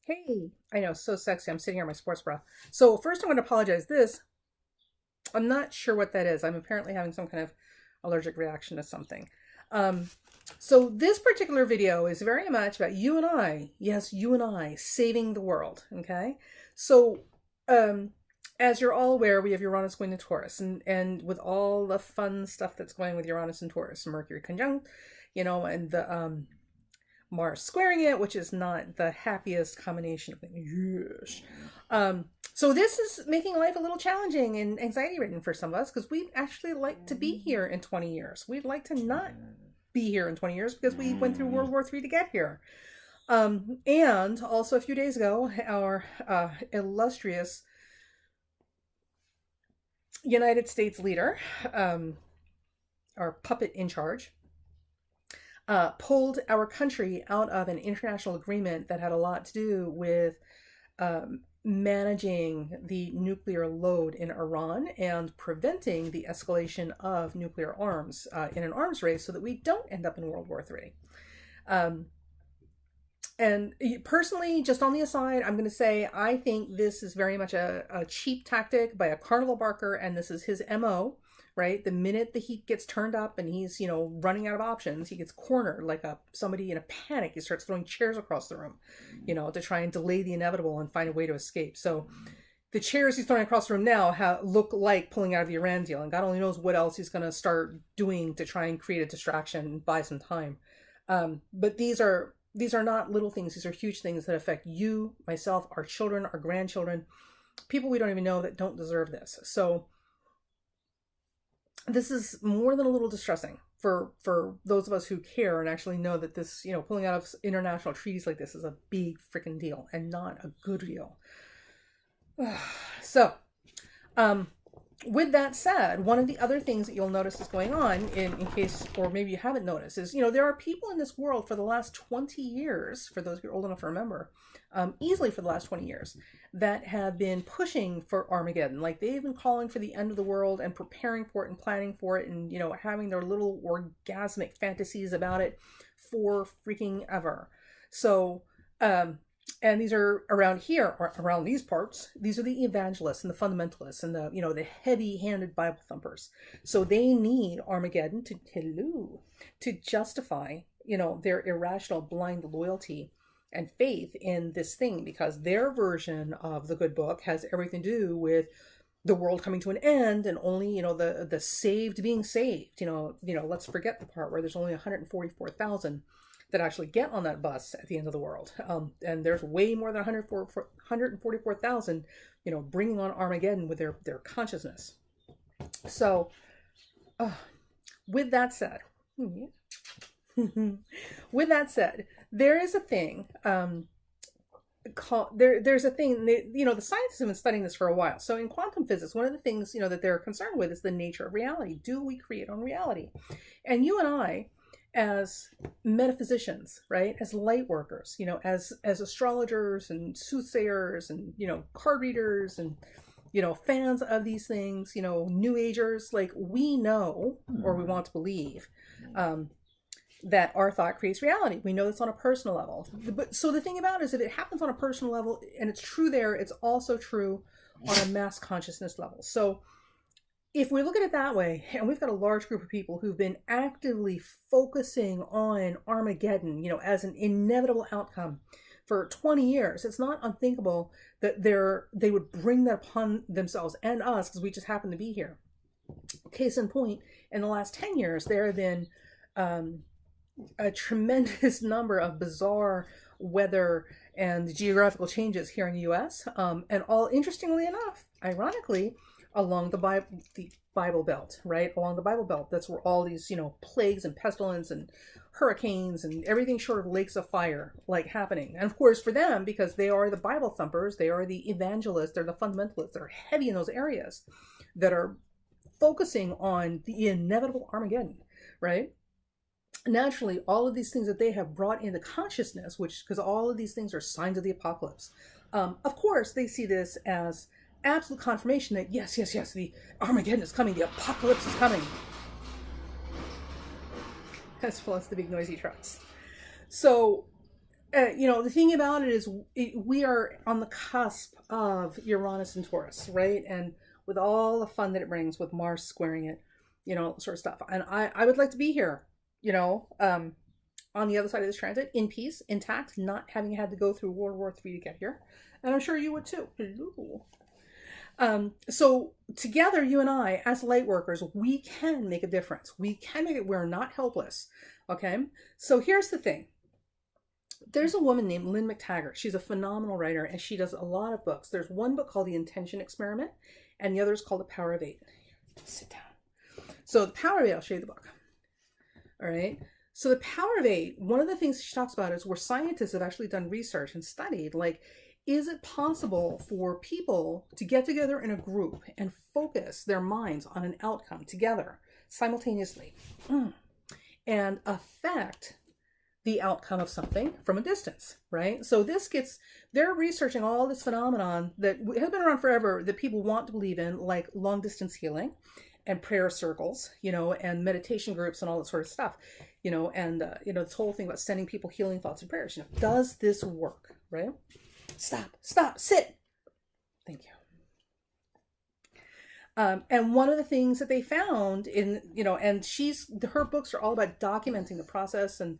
Hey, I know, so sexy. I'm sitting here in my sports bra. So first I'm going to apologize. I'm not sure what that is. I'm apparently having some kind of allergic reaction to something. Um, so this particular video is very much about you and I, yes, you and I, saving the world, okay? So um, as you're all aware, we have Uranus going to Taurus, and with all the fun stuff that's going with Uranus and Taurus, Mercury conjunct, and the Mars squaring it, which is not the happiest combination of things. Yes. So this is making life a little challenging and anxiety ridden for some of us because we'd actually like to be here in 20 years. We'd like to not be here in 20 years because we went through World War III to get here. And also a few days ago, our illustrious United States leader, our puppet in charge, pulled our country out of an international agreement that had a lot to do with managing the nuclear load in Iran and preventing the escalation of nuclear arms in an arms race so that we don't end up in World War III. And personally, just on the aside, I'm going to say I think this is very much a cheap tactic by a carnival barker, and this is his MO. Right? The minute the heat gets turned up and he's, running out of options, he gets cornered like somebody in a panic. He starts throwing chairs across the room, to try and delay the inevitable and find a way to escape. So the chairs he's throwing across the room now look like pulling out of the Iran deal, and God only knows what else he's going to start doing to try and create a distraction and buy some time. But these are not little things. These are huge things that affect you, myself, our children, our grandchildren, people we don't even know that don't deserve this. So this is more than a little distressing for those of us who care and actually know that this, pulling out of international treaties like this is a big freaking deal and not a good deal. So, with that said, one of the other things that you'll notice is going on in case, or maybe you haven't noticed, is, there are people in this world for the last 20 years, for those who are old enough to remember, easily for the last 20 years, that have been pushing for Armageddon. Like they've been calling for the end of the world and preparing for it and planning for it and, having their little orgasmic fantasies about it for freaking ever. So, and these are around here, or around these parts, these are the evangelists and the fundamentalists and the heavy-handed Bible thumpers. So they need Armageddon to justify, their irrational blind loyalty and faith in this thing, because their version of the good book has everything to do with the world coming to an end and only, the saved being saved. Let's forget the part where there's only 144,000 that actually get on that bus at the end of the world. And there's way more than 144,000, bringing on Armageddon with their consciousness. So, with that said, there is a thing there's a thing that, the scientists have been studying this for a while. So in quantum physics, one of the things, that they're concerned with is the nature of reality. Do we create on reality? And you and I, as metaphysicians, right, as light workers, as astrologers and soothsayers and, card readers and, fans of these things, new agers, like we know, or we want to believe, that our thought creates reality. We know this on a personal level. But so the thing about it is, if it happens on a personal level and it's true there, it's also true on a mass consciousness level. So if we look at it that way, and we've got a large group of people who've been actively focusing on Armageddon, as an inevitable outcome for 20 years, it's not unthinkable that they would bring that upon themselves and us, because we just happen to be here. Case in point, in the last 10 years, there have been a tremendous number of bizarre weather and geographical changes here in the U.S. And all, interestingly enough, ironically, along the Bible Belt, right? Along the Bible Belt, that's where all these, plagues and pestilence and hurricanes and everything short of lakes of fire, like, happening. And of course, for them, because they are the Bible thumpers, they are the evangelists, they're the fundamentalists, they're heavy in those areas that are focusing on the inevitable Armageddon, right? Naturally, all of these things that they have brought into consciousness, because all of these things are signs of the apocalypse. Of course, they see this as absolute confirmation that yes, the Armageddon is coming, the apocalypse is coming. As well as the big noisy trucks. So the thing about it is we are on the cusp of Uranus and Taurus, right? And with all the fun that it brings with Mars squaring it, sort of stuff. And I would like to be here, on the other side of this transit, in peace, intact, not having had to go through World War III to get here. And I'm sure you would too. So together, you and I, as light workers, we can make a difference. We can make it. We're not helpless. Okay. So here's the thing. There's a woman named Lynn McTaggart. She's a phenomenal writer, and she does a lot of books. There's one book called The Intention Experiment, and the other is called The Power of Eight. Sit down. So The Power of Eight, I'll show you the book. All right. So The Power of Eight, one of the things she talks about is where scientists have actually done research and studied, like, is it possible for people to get together in a group and focus their minds on an outcome together simultaneously and affect the outcome of something from a distance, right? So they're researching all this phenomenon that has been around forever that people want to believe in, like long distance healing and prayer circles, and meditation groups and all that sort of stuff, and this whole thing about sending people healing thoughts and prayers, does this work, right? Stop, sit. Thank you. And one of the things that they found and her books are all about documenting the process and,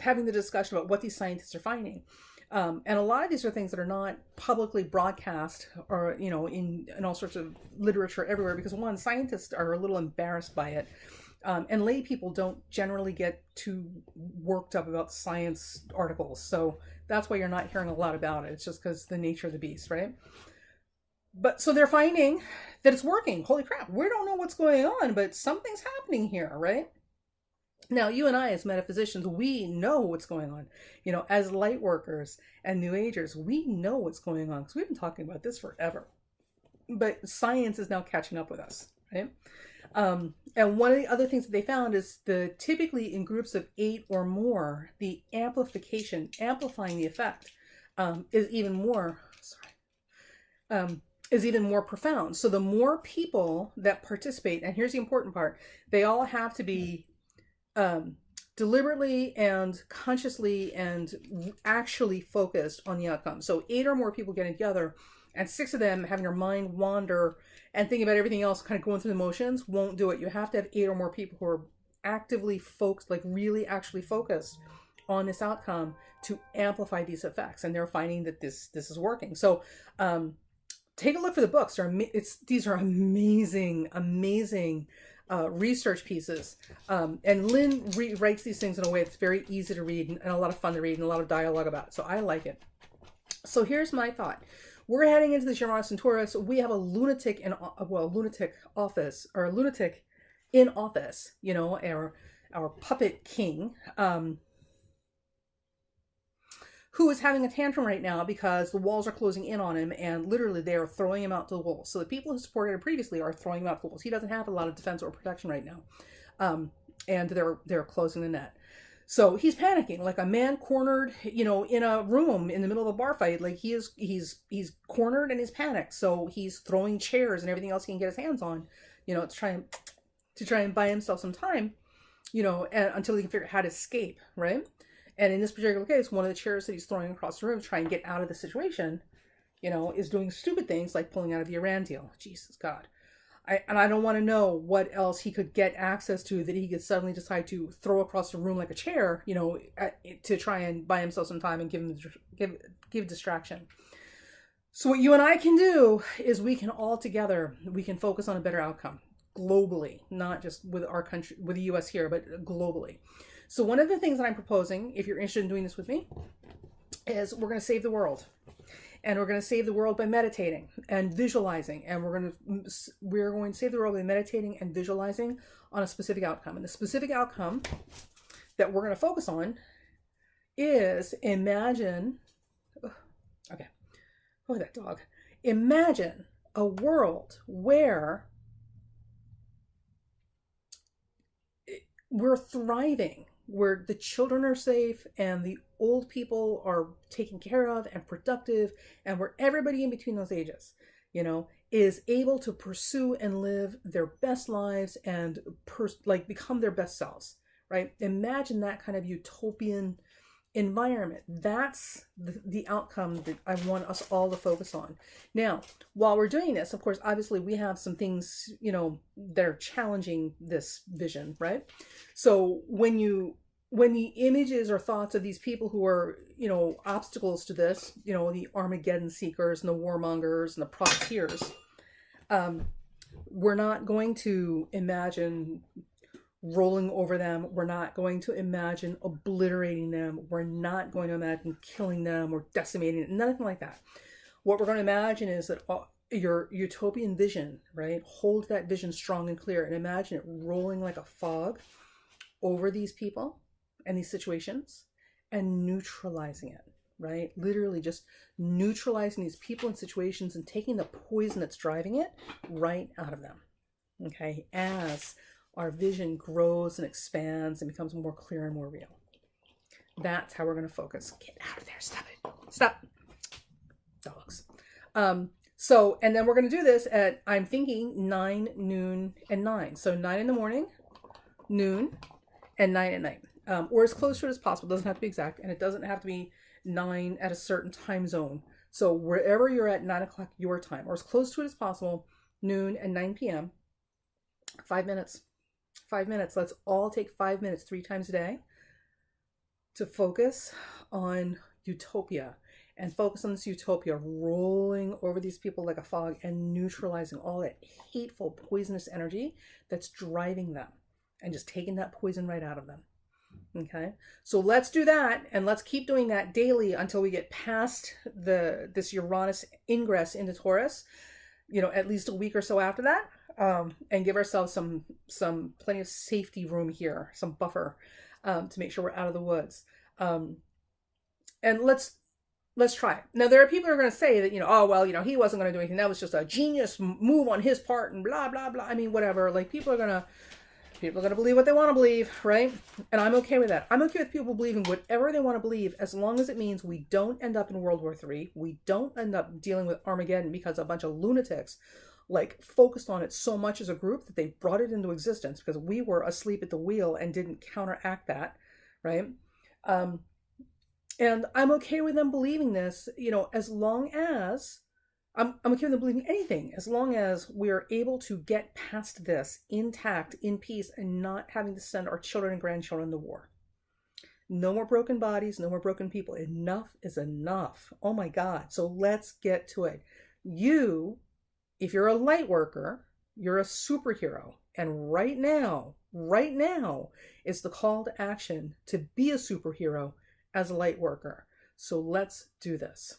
having the discussion about what these scientists are finding. And a lot of these are things that are not publicly broadcast or, in all sorts of literature everywhere, because one, scientists are a little embarrassed by it. And lay people don't generally get too worked up about science articles. So that's why you're not hearing a lot about it. It's just because the nature of the beast, right? But so they're finding that it's working. Holy crap. We don't know what's going on, but something's happening here, right? Now, you and I as metaphysicians, we know what's going on. As light workers and New Agers, we know what's going on because we've been talking about this forever. But science is now catching up with us, right? And one of the other things that they found is typically in groups of 8 or more, the amplifying the effect, is even more profound. So the more people that participate, and here's the important part, they all have to be deliberately and consciously and actually focused on the outcome. So 8 or more people getting together and 6 of them having their mind wander and thinking about everything else, kind of going through the motions, won't do it. You have to have 8 or more people who are actively focused, like really actually focused on this outcome to amplify these effects. And they're finding that this is working. So take a look for the books. These are amazing research pieces. And Lynn writes these things in a way that's very easy to read and a lot of fun to read and a lot of dialogue about it. So I like it. So here's my thought. We're heading into this Uranus and Taurus. We have a lunatic in office, or a lunatic in office, our puppet king, who is having a tantrum right now because the walls are closing in on him and literally they are throwing him out to the wolves. So the people who supported him previously are throwing him out to the wolves. He doesn't have a lot of defense or protection right now. And they're closing the net. So he's panicking, like a man cornered, in a room in the middle of a bar fight. Like he's cornered and he's panicked. So he's throwing chairs and everything else he can get his hands on, to try and buy himself some time, until he can figure out how to escape, right? And in this particular case, one of the chairs that he's throwing across the room to try and get out of the situation, is doing stupid things like pulling out of the Iran deal. Jesus God. I don't want to know what else he could get access to that he could suddenly decide to throw across the room like a chair, to try and buy himself some time and give distraction. So what you and I can do is we can focus on a better outcome globally, not just with our country, with the US here, but globally. So one of the things that I'm proposing, if you're interested in doing this with me, is we're going to save the world. And we're going to save the world by meditating and visualizing. And we're going to save the world by meditating and visualizing on a specific outcome. And the specific outcome that we're going to focus on is imagine that dog. Imagine a world where we're thriving, where the children are safe and the old people are taken care of and productive, and where everybody in between those ages, is able to pursue and live their best lives and become their best selves, right? Imagine that kind of utopian environment. That's the outcome that I want us all to focus on. Now, while we're doing this, of course, obviously we have some things, that are challenging this vision, right? So when the images or thoughts of these people who are, obstacles to this, the Armaggedon-seekers and the war-mongers and the profiteers, we're not going to imagine rolling over them. We're not going to imagine obliterating them. We're not going to imagine killing them or decimating them. Nothing like that. What we're going to imagine is that your utopian vision, right? Hold that vision strong and clear and imagine it rolling like a fog over these people and these situations and neutralizing it, right? Literally just neutralizing these people and situations and taking the poison that's driving it right out of them, okay? As our vision grows and expands and becomes more clear and more real. That's how we're going to focus. Get out of there. Stop it. Stop. Dogs. And then we're going to do this at, I'm thinking 9, noon, and 9. So 9 in the morning, noon, and 9 at night. Or as close to it as possible. It doesn't have to be exact. And it doesn't have to be 9 at a certain time zone. So wherever you're at 9 o'clock your time, or as close to it as possible, noon and 9 p.m., 5 minutes. 5 minutes. Let's all take 5 minutes 3 times a day to focus on utopia and focus on this utopia rolling over these people like a fog and neutralizing all that hateful, poisonous energy that's driving them and just taking that poison right out of them. Okay, so let's do that, and let's keep doing that daily until we get past this Uranus ingress into Taurus, at least a week or so after that. And give ourselves some plenty of safety room here, some buffer, to make sure we're out of the woods. And let's try it. Now, there are people who are going to say that, oh, well, he wasn't going to do anything. That was just a genius move on his part and blah, blah, blah. I mean, whatever. Like, people are going to believe what they want to believe, right? And I'm okay with that. I'm okay with people believing whatever they want to believe, as long as it means we don't end up in World War III. We don't end up dealing with Armageddon because a bunch of lunatics focused on it so much as a group that they brought it into existence because we were asleep at the wheel and didn't counteract that, right? And I'm okay with them believing this, as long as I'm okay with them believing anything, as long as we are able to get past this intact, in peace, and not having to send our children and grandchildren to war. No more broken bodies, no more broken people. Enough is enough. Oh my God. So let's get to it. If you're a light worker, you're a superhero. And right now is the call to action to be a superhero as a light worker. So let's do this.